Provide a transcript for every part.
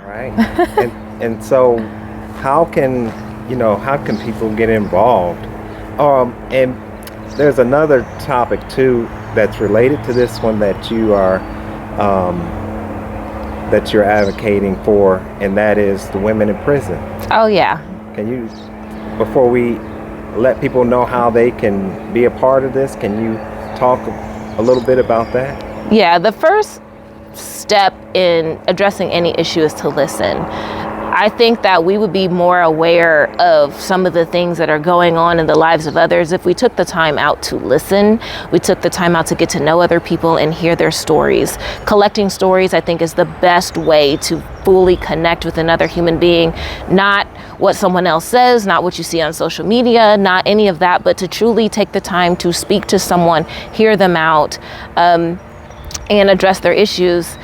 right? And so how can people get involved? And there's another topic too that's related to this one that you're advocating for, and that is the women in prison. Oh yeah. Can you, before we let people know how they can be a part of this, can you talk a little bit about that? Yeah, the first step in addressing any issue is to listen. I think that we would be more aware of some of the things that are going on in the lives of others if we took the time out to listen. We took the time out to get to know other people and hear their stories. Collecting stories, I think, is the best way to fully connect with another human being. Not what someone else says, not what you see on social media, not any of that, but to truly take the time to speak to someone, hear them out, and address their issues.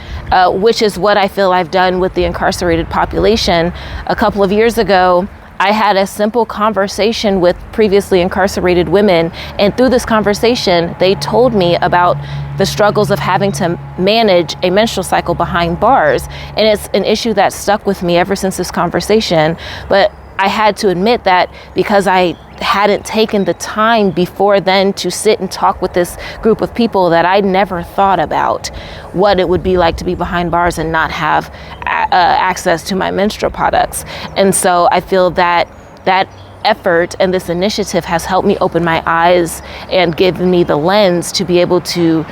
Which is what I feel I've done with the incarcerated population. A couple of years ago, I had a simple conversation with previously incarcerated women, and through this conversation, they told me about the struggles of having to manage a menstrual cycle behind bars. And it's an issue that stuck with me ever since this conversation. But I had to admit that because I hadn't taken the time before then to sit and talk with this group of people, that I never thought about what it would be like to be behind bars and not have access to my menstrual products. And so I feel that that effort and this initiative has helped me open my eyes and given me the lens to be able to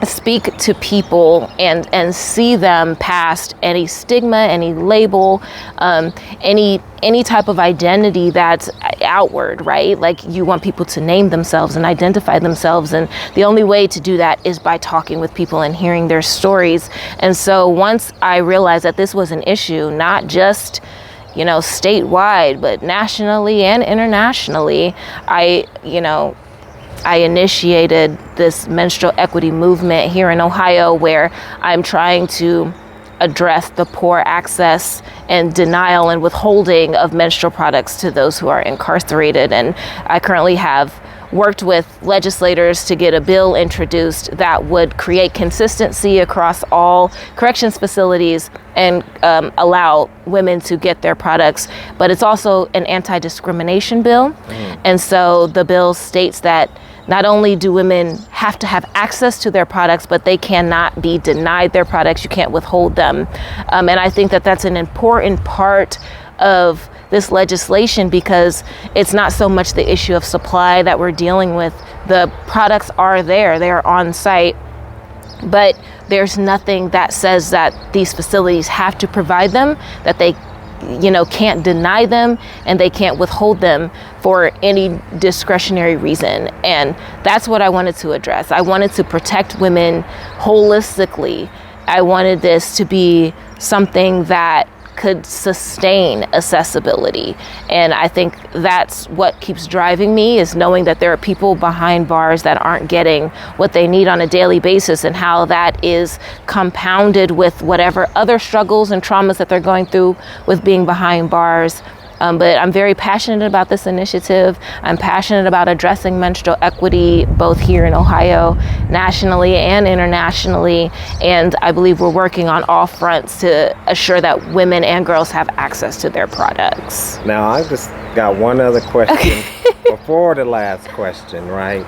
speak to people and see them past any stigma, any label, any type of identity that's outward, right? Like, you want people to name themselves and identify themselves, and the only way to do that is by talking with people and hearing their stories. And so once I realized that this was an issue, not just statewide, but nationally and internationally, I initiated this menstrual equity movement here in Ohio, where I'm trying to address the poor access and denial and withholding of menstrual products to those who are incarcerated. And I currently have worked with legislators to get a bill introduced that would create consistency across all corrections facilities and allow women to get their products. But it's also an anti-discrimination bill. And so the bill states that not only do women have to have access to their products, but they cannot be denied their products. You can't withhold them. And I think that that's an important part of this legislation, because it's not so much the issue of supply that we're dealing with. The products are there, they are on site, but there's nothing that says that these facilities have to provide them, that they can't deny them, and they can't withhold them for any discretionary reason. And that's what I wanted to address. I wanted to protect women holistically. I wanted this to be something that could sustain accessibility. And I think that's what keeps driving me, is knowing that there are people behind bars that aren't getting what they need on a daily basis, and how that is compounded with whatever other struggles and traumas that they're going through with being behind bars. But I'm very passionate about this initiative. I'm passionate about addressing menstrual equity, both here in Ohio, nationally and internationally. And I believe we're working on all fronts to assure that women and girls have access to their products. Now, I've just got one other question before the last question, right?